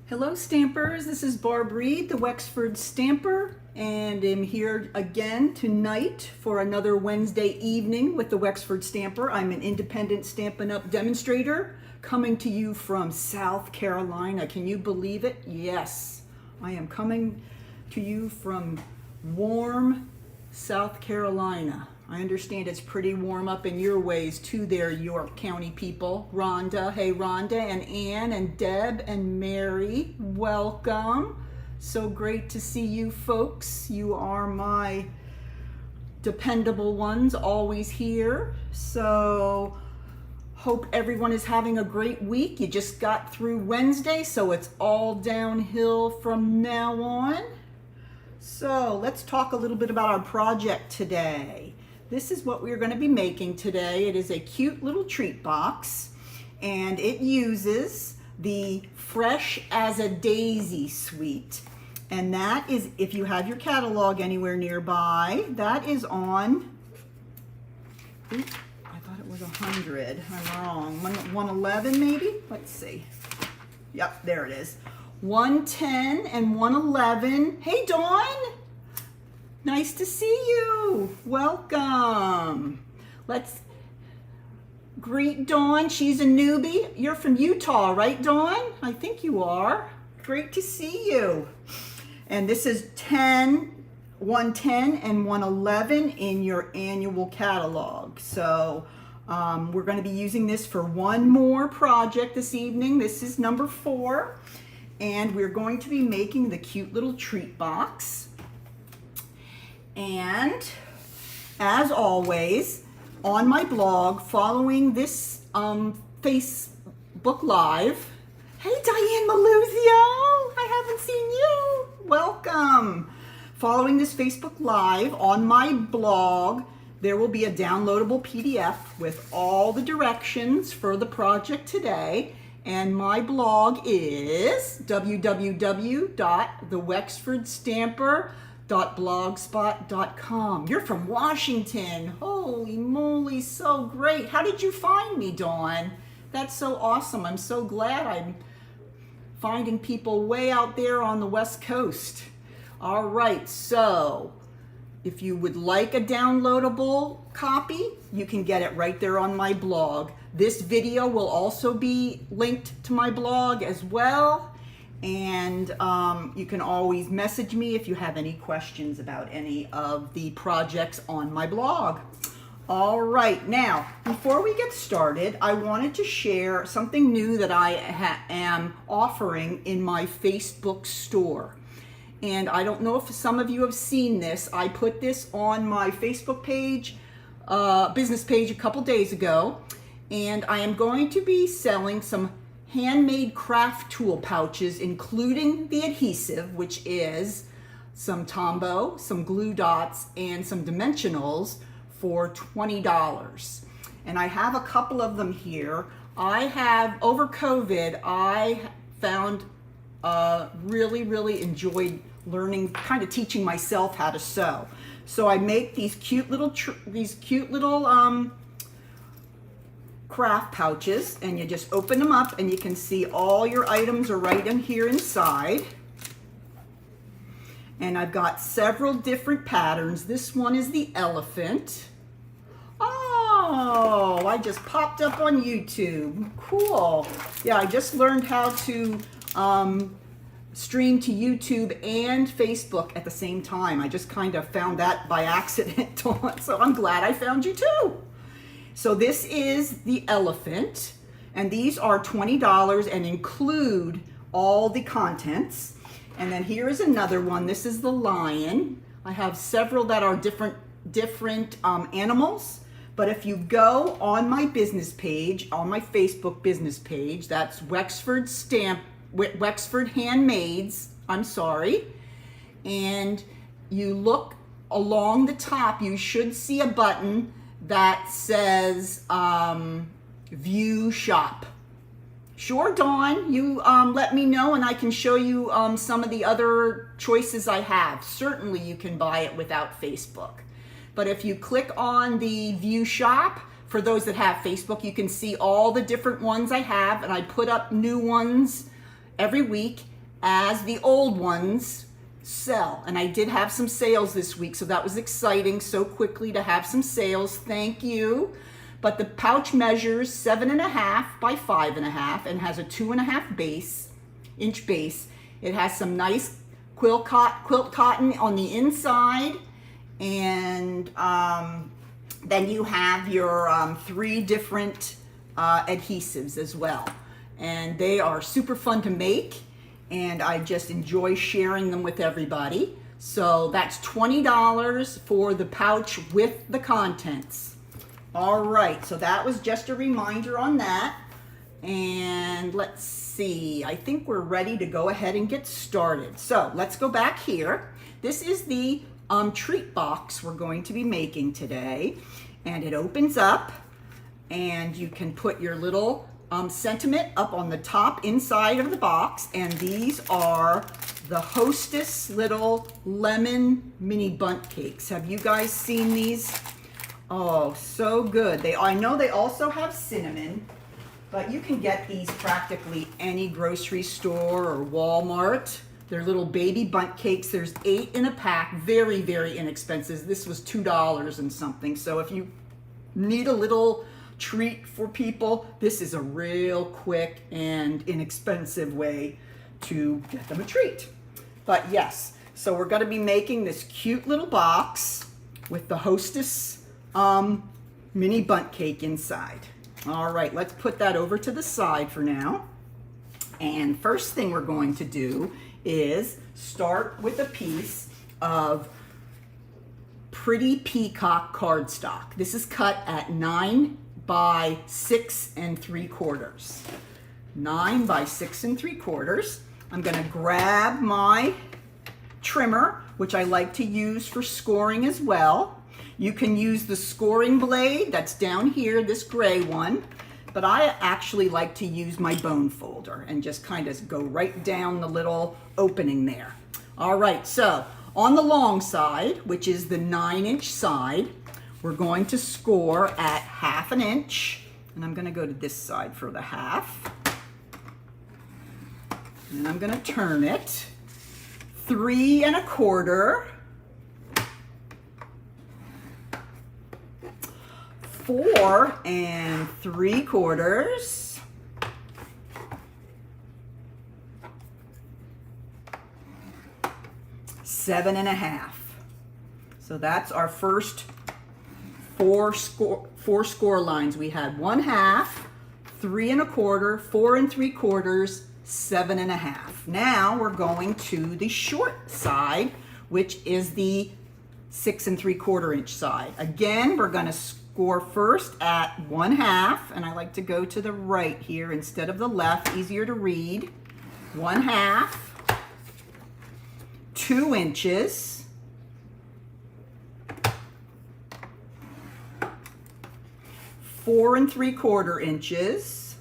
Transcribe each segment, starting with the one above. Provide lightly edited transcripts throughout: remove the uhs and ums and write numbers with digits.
Hello Stampers, this is Barb Reed, the Wexford Stamper, and I'm here again tonight for another Wednesday evening with the Wexford Stamper. I'm an independent Stampin' Up! Demonstrator coming to you from South Carolina. Can you believe it? Yes, I am coming to you from warm South Carolina. I understand it's pretty warm up in your ways too there, York County people. Rhonda, hey Rhonda and Ann and Deb and Mary, welcome. So great to see you folks. You are my dependable ones, always here. So hope everyone is having a great week. You just got through Wednesday, so it's all downhill from now on. So let's talk a little bit about our project today. This is what we're going to be making today. It is a cute little treat box, and it uses the Fresh as a Daisy suite. And that is, if you have your catalog anywhere nearby, that is on, oops, I thought it was 100. I'm wrong. 111 maybe? Let's see. Yep, there it is. 110 and 111. Hey, Dawn. Nice to see you. Welcome. Let's greet Dawn. She's a newbie. You're from Utah, right, Dawn? I think you are. Great to see you. And this is 110 and 111 in your annual catalog. So we're going to be using this for one more project this evening. This is number 4. And we're going to be making the cute little treat box. And as always, on my blog, following this Facebook Live, hey Diane Maluzio, I haven't seen you. Welcome. Following this Facebook Live on my blog, there will be a downloadable PDF with all the directions for the project today. And my blog is www.thewexfordstamper.blogspot.com. You're from Washington. Holy moly, so great. How did you find me, Dawn? That's so awesome. I'm so glad I'm finding people way out there on the West Coast. All right, so if you would like a downloadable copy, you can get it right there on my blog. This video will also be linked to my blog as well. And you can always message me if you have any questions about any of the projects on my blog. All right, now, before we get started, I wanted to share something new that I am offering in my Facebook store. And I don't know if some of you have seen this. I put this on my Facebook page, business page a couple days ago. And I am going to be selling some handmade craft tool pouches, including the adhesive, which is some Tombow, some glue dots, and some dimensionals for $20. And I have a couple of them here. I have, over COVID, I found really enjoyed learning, kind of teaching myself how to sew. So I make these cute little craft pouches, and you just open them up and you can see all your items are right in here inside. And I've got several different patterns. This one is the elephant. Oh, I just popped up on YouTube. Cool. Yeah, I just learned how to stream to YouTube and Facebook at the same time. I just kind of found that by accident, so I'm glad I found you too. So this is the elephant, and these are $20 and include all the contents. And then here is another one. This is the lion. I have several that are different animals, but if you go on my business page, on my Facebook business page, that's Wexford Handmaids, and you look along the top, you should see a button that says view shop. Sure, Dawn, you let me know and I can show you some of the other choices I have. Certainly you can buy it without Facebook. But if you click on the view shop, for those that have Facebook, you can see all the different ones I have, and I put up new ones every week. as the old ones sell. And I did have some sales this week, so that was exciting so quickly to have some sales. Thank you. But the pouch measures 7.5 by 5.5 and has a 2.5 inch base. It has some nice quilt cotton on the inside, and then you have your 3 different adhesives as well. And they are super fun to make, and I just enjoy sharing them with everybody. So that's $20 for the pouch with the contents. All right, so that was just a reminder on that. And let's see, I think we're ready to go ahead and get started. So let's go back here. This is the treat box we're going to be making today. And it opens up, and you can put your little sentiment up on the top inside of the box. And these are the Hostess little lemon mini bundt cakes. Have you guys seen these? Oh, so good. I know they also have cinnamon, but you can get these practically any grocery store or Walmart. They're little baby bundt cakes. There's 8 in a pack. Very, very inexpensive. This was $2 and something. So if you need a little treat for people, this is a real quick and inexpensive way to get them a treat. But yes, so we're going to be making this cute little box with the Hostess mini bundt cake inside. All right, let's put that over to the side for now. And first thing we're going to do is start with a piece of Pretty Peacock cardstock. This is cut at 9 by 6 3/4. 9 by 6 3/4. I'm going to grab my trimmer, which I like to use for scoring as well. You can use the scoring blade that's down here, this gray one, but I actually like to use my bone folder and just kind of go right down the little opening there. All right, so on the long side, which is the 9-inch side, we're going to score at 1/2 inch, and I'm going to go to this side for the 1/2, and I'm going to turn it 3 1/4, 4 3/4, 7 1/2. So that's our first four score lines. We had 1/2, 3 1/4, 4 3/4, 7 1/2. Now we're going to the short side, which is the 6 3/4 inch side. Again, we're going to score first at 1/2, and I like to go to the right here instead of the left, easier to read. 1/2, 2 inches, 4 3/4 inches,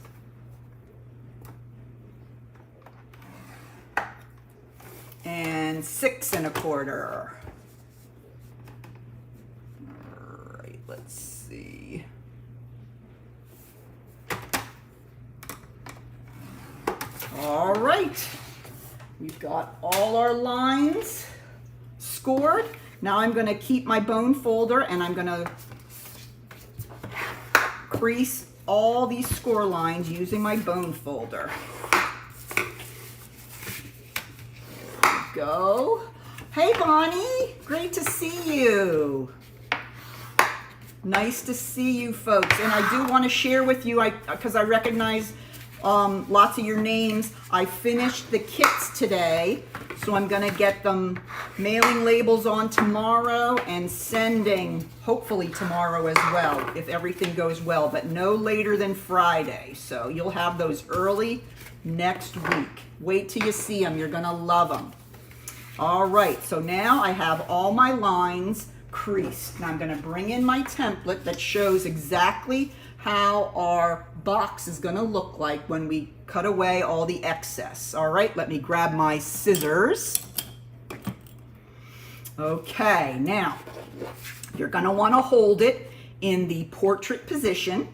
and 6 1/4. All right, let's see. All right, we've got all our lines scored. Now I'm going to keep my bone folder, and I'm going to crease all these score lines using my bone folder. There we go. Hey Bonnie, great to see you. Nice to see you folks. And I do want to share with you, because I recognize lots of your names. I finished the kits today, so I'm going to get them mailing labels on tomorrow and sending hopefully tomorrow as well, if everything goes well, but no later than Friday. So you'll have those early next week. Wait till you see them. You're going to love them. All right, so now I have all my lines creased. Now I'm going to bring in my template that shows exactly how our box is going to look like when we cut away all the excess. All right, let me grab my scissors. Okay, now you're going to want to hold it in the portrait position,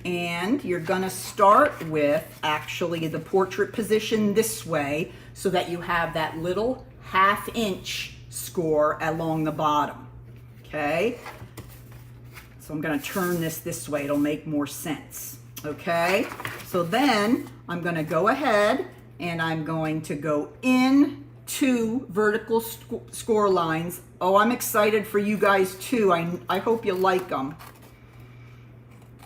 And you're gonna start with actually the portrait position this way so that you have that little 1/2 inch score along the bottom, okay? So I'm gonna turn this way, it'll make more sense, okay? So then I'm gonna go ahead and I'm going to go in 2 vertical score lines. Oh, I'm excited for you guys too. I hope you like them.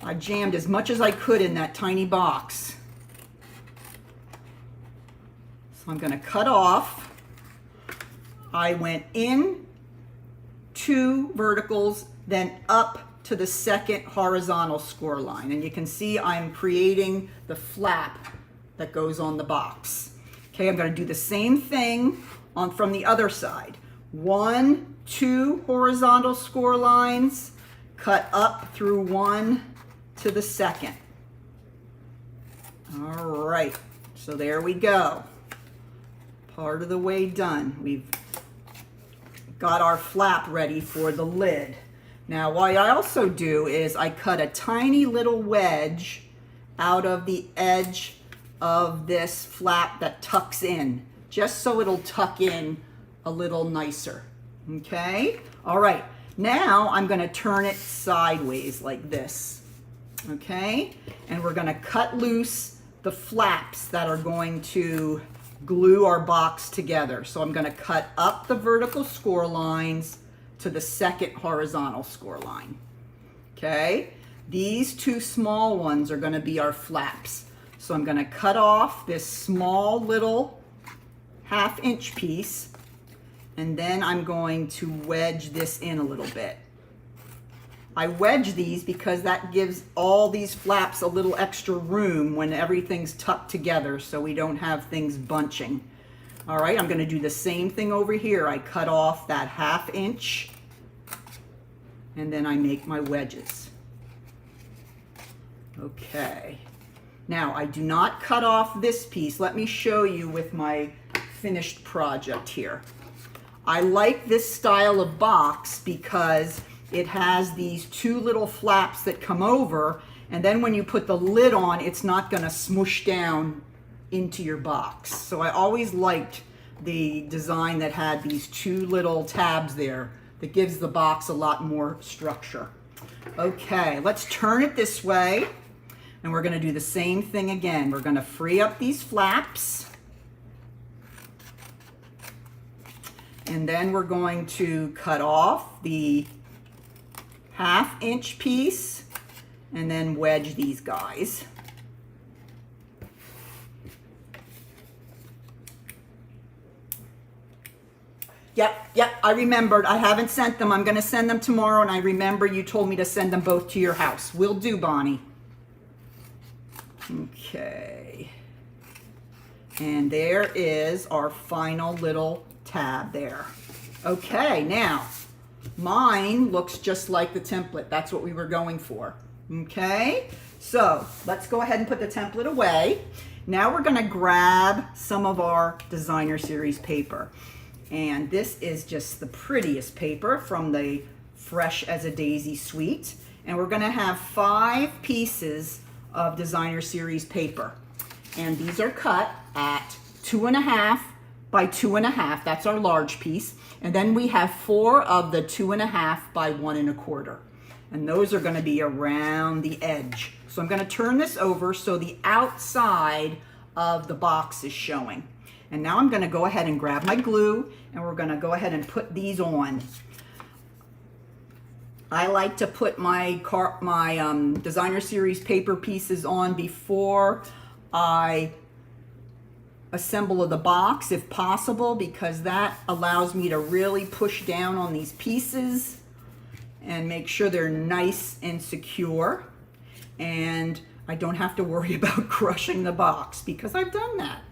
I jammed as much as I could in that tiny box. So I'm going to cut off. I went in 2 verticals, then up to the second horizontal score line. And you can see I'm creating the flap that goes on the box. Okay, I'm going to do the same thing from the other side. 1, 2 horizontal score lines, cut up through 1 to the second. All right, so there we go. Part of the way done. We've got our flap ready for the lid. Now, what I also do is I cut a tiny little wedge out of the edge of this flap that tucks in, just so it'll tuck in a little nicer. Okay? All right, now I'm going to turn it sideways like this. Okay? And we're going to cut loose the flaps that are going to glue our box together. So I'm going to cut up the vertical score lines to the second horizontal score line. Okay? These 2 small ones are going to be our flaps. So I'm going to cut off this small little 1/2 inch piece, and then I'm going to wedge this in a little bit. I wedge these because that gives all these flaps a little extra room when everything's tucked together so we don't have things bunching. All right, I'm going to do the same thing over here. I cut off that 1/2 inch and then I make my wedges. Okay. Now, I do not cut off this piece. Let me show you with my finished project here. I like this style of box because it has these 2 little flaps that come over, and then when you put the lid on, it's not going to smoosh down into your box. So I always liked the design that had these 2 little tabs there that gives the box a lot more structure. Okay, let's turn it this way. And we're going to do the same thing again. We're going to free up these flaps. And then we're going to cut off the 1/2 inch piece and then wedge these guys. Yep, I remembered. I haven't sent them. I'm going to send them tomorrow, and I remember you told me to send them both to your house. Will do, Bonnie. Okay, and there is our final little tab there. Okay, now mine looks just like the template. That's what we were going for. Okay, so let's go ahead and put the template away. Now we're going to grab some of our designer series paper, and this is just the prettiest paper from the Fresh as a Daisy suite, and we're going to have 5 pieces of designer series paper, and these are cut at 2.5 by 2.5. That's our large piece, and then we have 4 of the 2.5 by 1.25, and those are going to be around the edge. So I'm going to turn this over so the outside of the box is showing. And now I'm going to go ahead and grab my glue, and we're going to go ahead and put these on. I like to put my designer series paper pieces on before I assemble the box, if possible, because that allows me to really push down on these pieces and make sure they're nice and secure, and I don't have to worry about crushing the box because I've done that.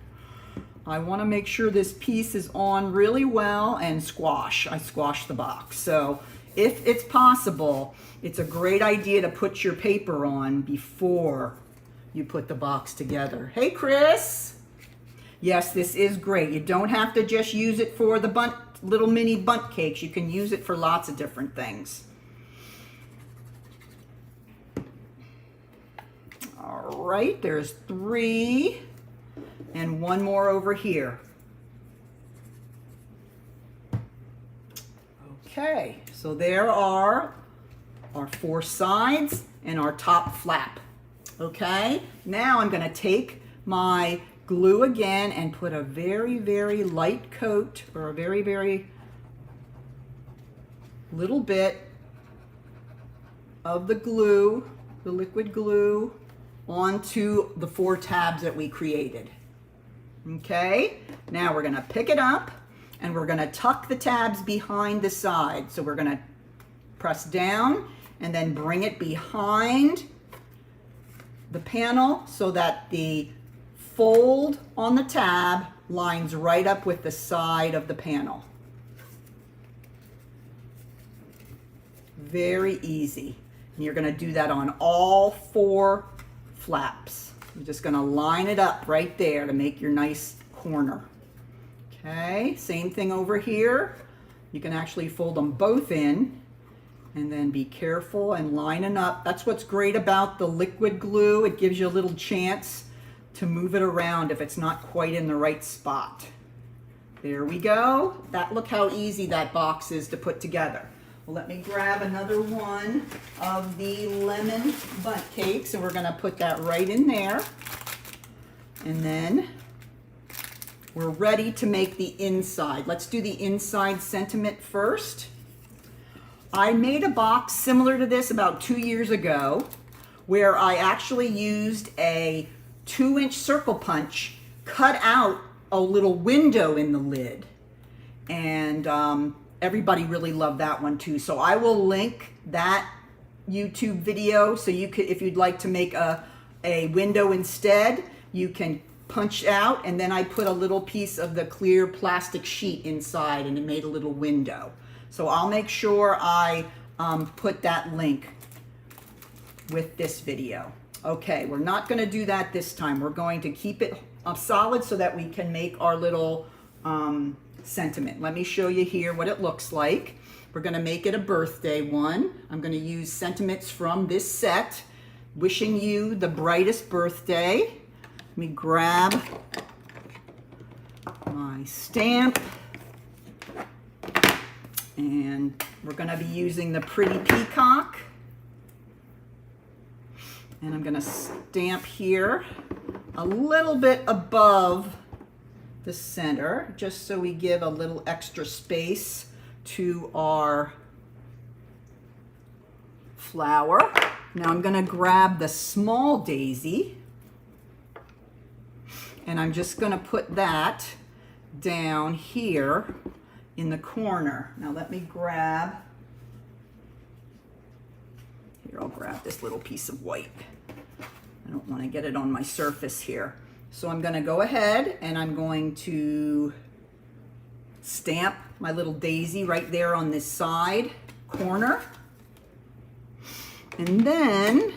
I want to make sure this piece is on really well and I squash the box. So if it's possible, it's a great idea to put your paper on before you put the box together. Hey, Chris. Yes, this is great. You don't have to just use it for the little mini bundt cakes. You can use it for lots of different things. right. There's 3 and 1 more over here. Okay, so there are our 4 sides and our top flap. Okay, now I'm going to take my glue again and put a very, very light coat, or a very, very little bit of the glue, the liquid glue, onto the 4 tabs that we created. Okay, now we're going to pick it up and we're going to tuck the tabs behind the side. So we're going to press down and then bring it behind the panel so that the fold on the tab lines right up with the side of the panel. Very easy. And you're going to do that on all 4 flaps. You're just going to line it up right there to make your nice corner. Okay, same thing over here. You can actually fold them both in and then be careful and lining up. That's what's great about the liquid glue. It gives you a little chance to move it around if it's not quite in the right spot. There we go. Look how easy that box is to put together. Well, let me grab another one of the lemon bundt cakes, and we're going to put that right in there. And then we're ready to make the inside. Let's do the inside sentiment first. I made a box similar to this about 2 years ago, where I actually used a 2-inch circle punch, cut out a little window in the lid, and everybody really loved that one too. So I will link that YouTube video, so you could, if you'd like to make a window instead, you can punch out, and then I put a little piece of the clear plastic sheet inside and it made a little window. So I'll make sure I put that link with this video. Okay, we're not going to do that this time. We're going to keep it solid so that we can make our little sentiment. Let me show you here what it looks like. We're going to make it a birthday one. I'm going to use sentiments from this set. Wishing you the brightest birthday. Let me grab my stamp. And we're going to be using the Pretty Peacock. And I'm going to stamp here a little bit above the center, just so we give a little extra space to our flower. Now I'm going to grab the small daisy, and I'm just going to put that down here in the corner. Now let me grab, here I'll grab this little piece of white. I don't want to get it on my surface here. So I'm going to go ahead and I'm going to stamp my little daisy right there on this side corner. And then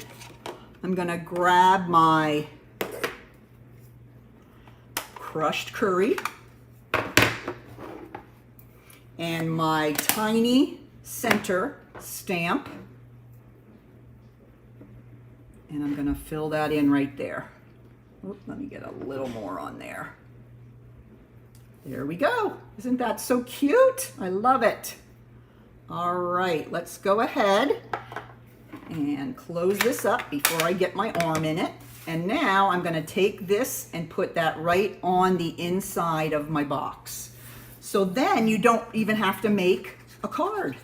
I'm going to grab my crushed curry and my tiny center stamp, and I'm going to fill that in right there. Oop, let me get a little more on there. There we go. Isn't that so cute? I love it. All right, let's go ahead and close this up before I get my arm in it. And now I'm going to take this and put that right on the inside of my box. So then you don't even have to make a card.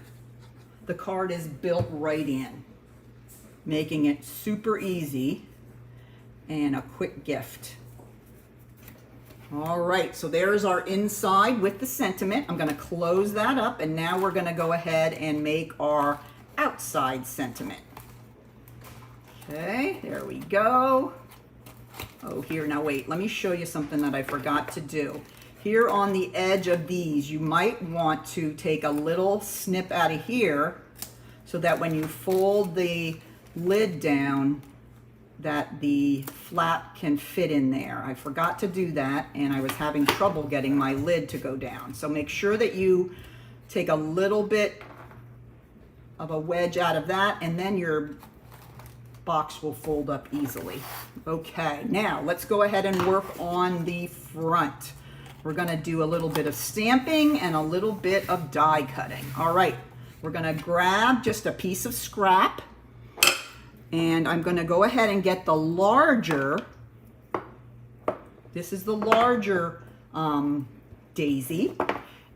The card is built right in, making it super easy and a quick gift. All right, so there's our inside with the sentiment. I'm going to close that up, and now we're going to go ahead and make our outside sentiment. Okay, there we go. Oh, here, now wait, let me show you something that I forgot to do. Here on the edge of these, you might want to take a little snip out of here so that when you fold the lid down, that the flap can fit in there. I forgot to do that, and I was having trouble getting my lid to go down. So make sure that you take a little bit of a wedge out of that, and then your box will fold up easily. Okay, now let's go ahead and work on the front. We're gonna do a little bit of stamping and a little bit of die cutting. All right, we're gonna grab just a piece of scrap, and I'm gonna go ahead and get the larger, this is the larger daisy,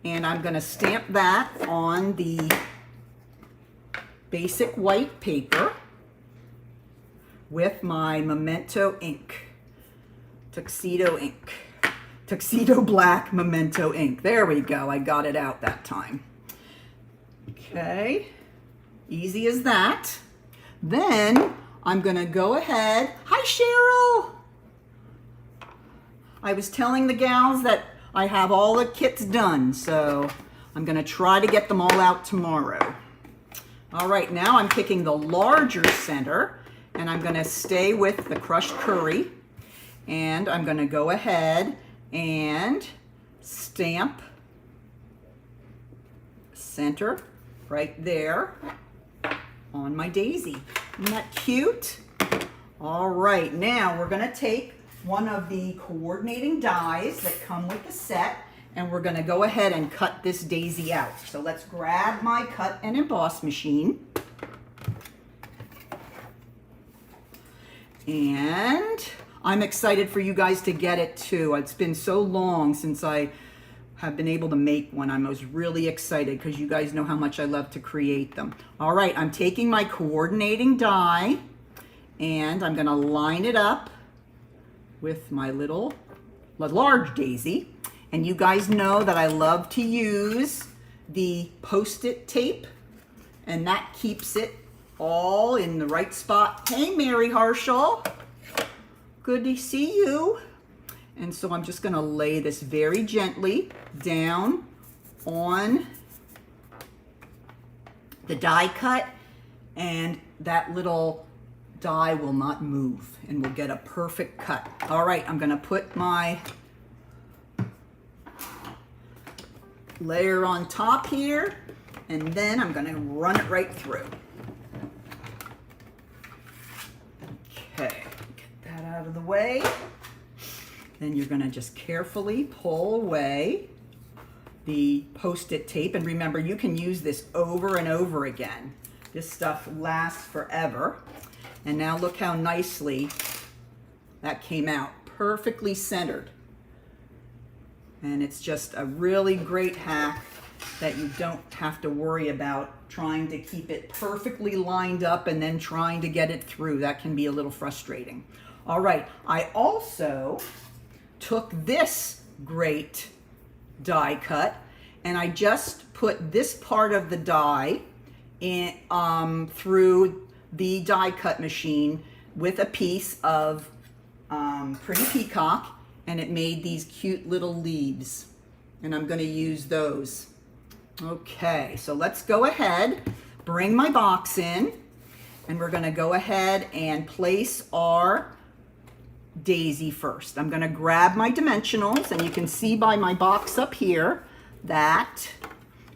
and I'm gonna stamp that on the basic white paper with my Memento ink, tuxedo black Memento ink. There we go, I got it out that time. Okay, easy as that. Then I'm gonna go ahead, hi Cheryl! I was telling the gals that I have all the kits done, so I'm gonna try to get them all out tomorrow. All right, now I'm picking the larger center, and I'm gonna stay with the crushed curry, and I'm gonna go ahead and stamp center right there on my daisy. Isn't that cute? All right, now we're gonna take one of the coordinating dies that come with the set, and we're gonna go ahead and cut this daisy out. So let's grab my cut and emboss machine. And I'm excited for you guys to get it too. It's been so long since I have been able to make one. I was really excited because you guys know how much I love to create them. All right, I'm taking my coordinating die and I'm gonna line it up with my large daisy. And you guys know that I love to use the Post-it tape, and that keeps it all in the right spot. Hey, Mary Harshall, good to see you. And so I'm just gonna lay this very gently down on the die cut, and that little die will not move, and we'll get a perfect cut. All right, I'm gonna put my layer on top here, and then I'm gonna run it right through. Okay, get that out of the way. Then you're gonna just carefully pull away the Post-it tape, and remember, you can use this over and over again. This stuff lasts forever. And now look how nicely that came out, perfectly centered. And it's just a really great hack that you don't have to worry about trying to keep it perfectly lined up and then trying to get it through. That can be a little frustrating. All right, I also took this great die cut and I just put this part of the die in through the die cut machine with a piece of Pretty Peacock, and it made these cute little leaves, and I'm going to use those. Okay, so let's go ahead, bring my box in, and we're going to go ahead and place our daisy first. I'm going to grab my dimensionals, and you can see by my box up here that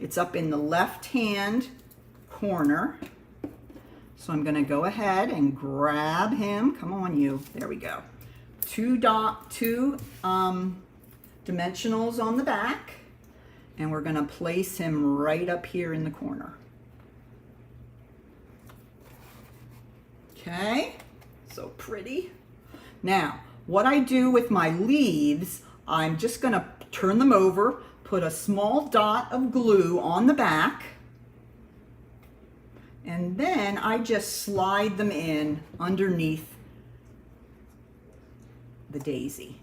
it's up in the left hand corner. So I'm going to go ahead and grab him. Come on, you. There we go. Two dimensionals on the back, and we're going to place him right up here in the corner. Okay, so pretty. Now, what I do with my leaves, I'm just going to turn them over, put a small dot of glue on the back, and then I just slide them in underneath the daisy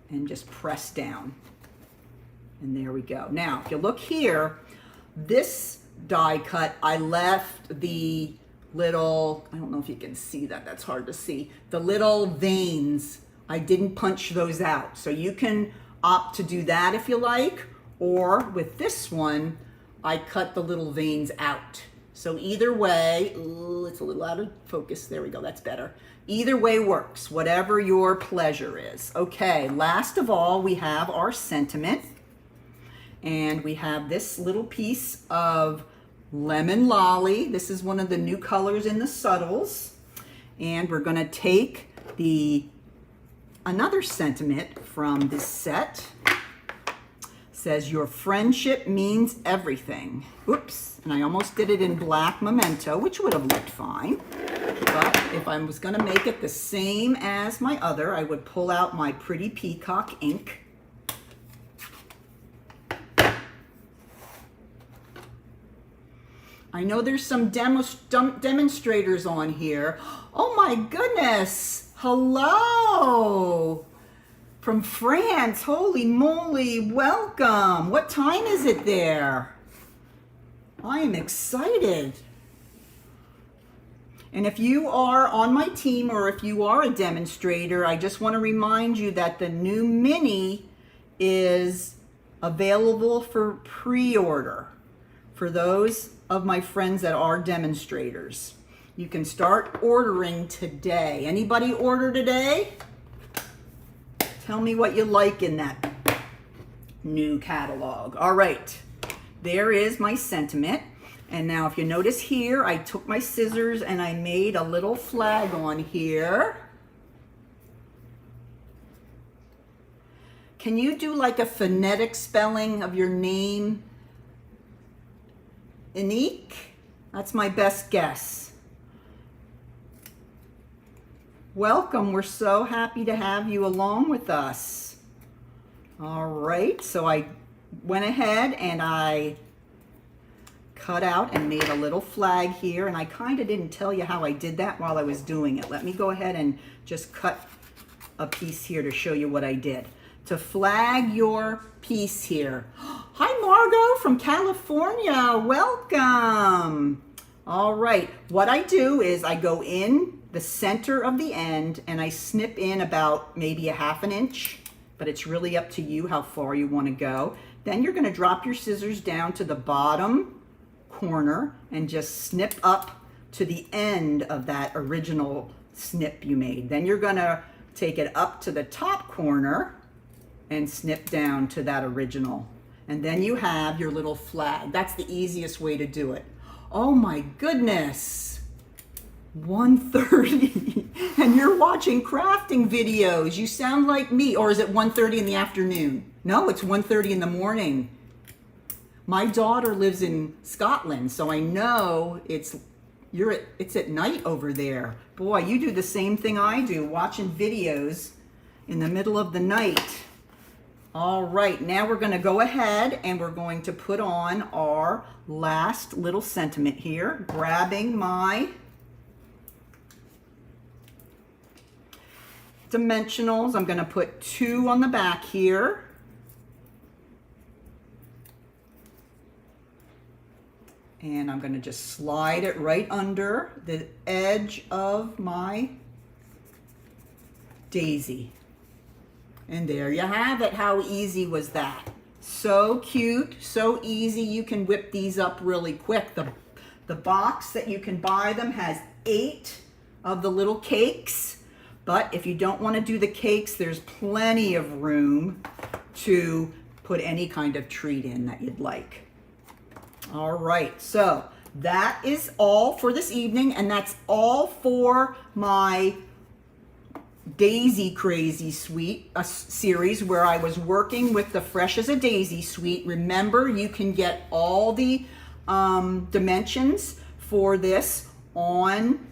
and just press down. And there we go. Now, if you look here, this die cut, I left the little, I don't know if you can see that, that's hard to see, the little veins, I didn't punch those out. So you can opt to do that if you like, or with this one, I cut the little veins out. So either way, ooh, it's a little out of focus. There we go, that's better. Either way works, whatever your pleasure is. Okay, last of all, we have our sentiment. And we have this little piece of Lemon Lolly. This is one of the new colors in the subtles. And we're gonna take the another sentiment from this set. Says, your friendship means everything. Oops, and I almost did it in black memento, which would have looked fine. But if I was gonna make it the same as my other, I would pull out my pretty peacock ink. I know there's some demonstrators on here. Oh my goodness, hello. From France, holy moly, welcome. What time is it there? I am excited. And if you are on my team or if you are a demonstrator, I just want to remind you that the new mini is available for pre-order for those of my friends that are demonstrators. You can start ordering today. Anybody order today? Tell me what you like in that new catalog. All right, there is my sentiment. And now if you notice here, I took my scissors and I made a little flag on here. Can you do like a phonetic spelling of your name? Anique? That's my best guess. Welcome, we're so happy to have you along with us. All right, so I went ahead and I cut out and made a little flag here, and I kind of didn't tell you how I did that while I was doing it. Let me go ahead and just cut a piece here to show you what I did. To flag your piece here. Hi Margot from California, welcome. All right, what I do is I go in the center of the end and I snip in about maybe a ½ an inch, but it's really up to you how far you want to go. Then you're going to drop your scissors down to the bottom corner and just snip up to the end of that original snip you made. Then you're going to take it up to the top corner and snip down to that original. And then you have your little flag. That's the easiest way to do it. Oh my goodness. 1:30 and you're watching crafting videos. You sound like me. Or is it 1:30 in the afternoon? No, it's 1:30 in the morning. My daughter lives in Scotland, so I know it's at night over there. Boy, you do the same thing I do, watching videos in the middle of the night. All right, now we're going to go ahead and we're going to put on our last little sentiment here, grabbing my dimensionals. I'm going to put 2 on the back here. And I'm going to just slide it right under the edge of my daisy. And there you have it. How easy was that? So cute, so easy. You can whip these up really quick. The box that you can buy them has 8 of the little cakes. But if you don't want to do the cakes, there's plenty of room to put any kind of treat in that you'd like. All right, so that is all for this evening, and that's all for my Daisy Crazy Suite series where I was working with the Fresh as a Daisy suite. Remember, you can get all the dimensions for this on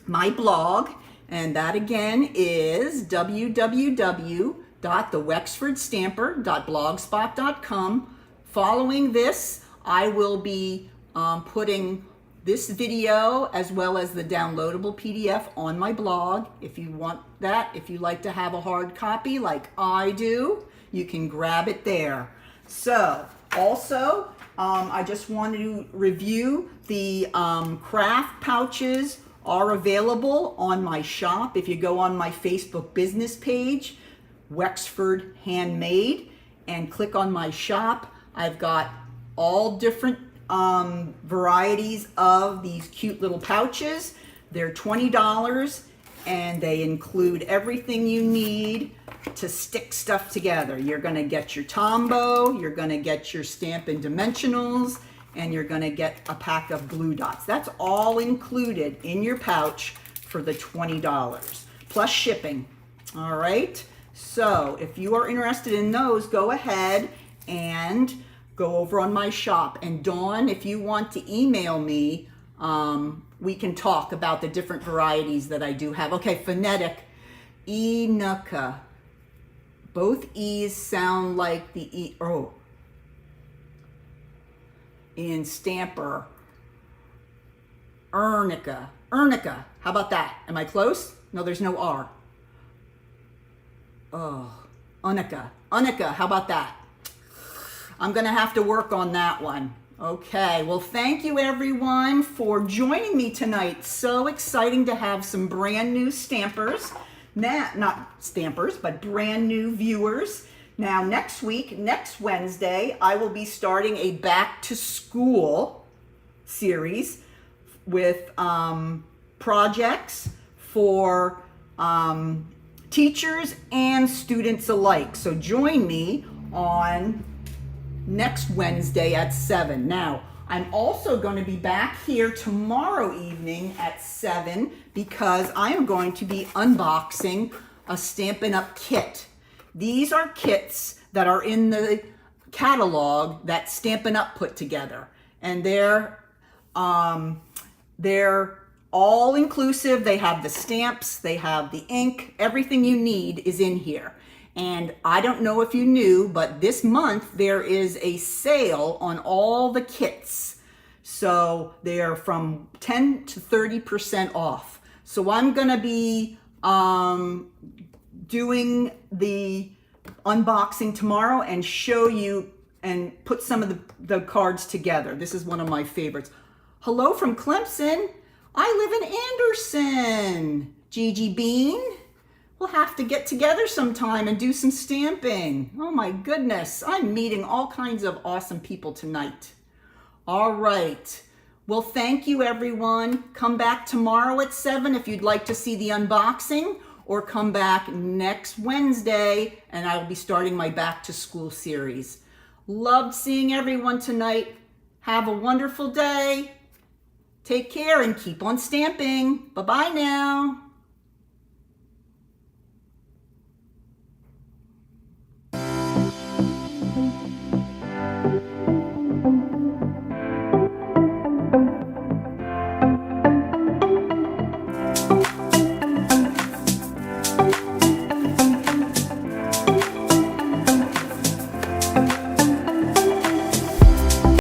my blog, and that again is www.thewexfordstamper.blogspot.com. Following this, I will be putting this video as well as the downloadable PDF on my blog. If you want that, if you like to have a hard copy like I do, you can grab it there. So also, I just wanted to review the craft pouches are available on my shop. If you go on my Facebook business page, Wexford Handmade, and click on my shop, I've got all different varieties of these cute little pouches. They're $20 and they include everything you need to stick stuff together. You're gonna get your Tombow, you're gonna get your Stampin' Dimensionals, and you're gonna get a pack of glue dots. That's all included in your pouch for the $20, plus shipping. All right. So if you are interested in those, go ahead and go over on my shop. And Dawn, if you want to email me, we can talk about the different varieties that I do have. Okay, phonetic, Enuka. Both E's sound like the E. Oh. In Stamper, Ernica. How about that? Am I close? No, there's no R. Oh, Unica. How about that? I'm going to have to work on that one. Okay, well, thank you everyone for joining me tonight. So exciting to have some brand new stampers. Not stampers, but brand new viewers. Now, next week, next Wednesday, I will be starting a back to school series with projects for teachers and students alike. So join me on next Wednesday at 7. Now, I'm also going to be back here tomorrow evening at 7 because I am going to be unboxing a Stampin' Up! Kit. These are kits that are in the catalog that Stampin' Up! Put together. And they're all inclusive. They have the stamps, they have the ink, everything you need is in here. And I don't know if you knew, but this month there is a sale on all the kits. So they are from 10 to 30% off. So I'm gonna be doing the unboxing tomorrow and show you and put some of the cards together. This is one of my favorites. Hello from Clemson. I live in Anderson. Gigi Bean. We'll have to get together sometime and do some stamping. Oh my goodness, I'm meeting all kinds of awesome people tonight. All right. Well, thank you everyone. Come back tomorrow at 7 if you'd like to see the unboxing, or come back next Wednesday and I will be starting my back to school series. Loved seeing everyone tonight. Have a wonderful day. Take care and keep on stamping. Bye-bye now.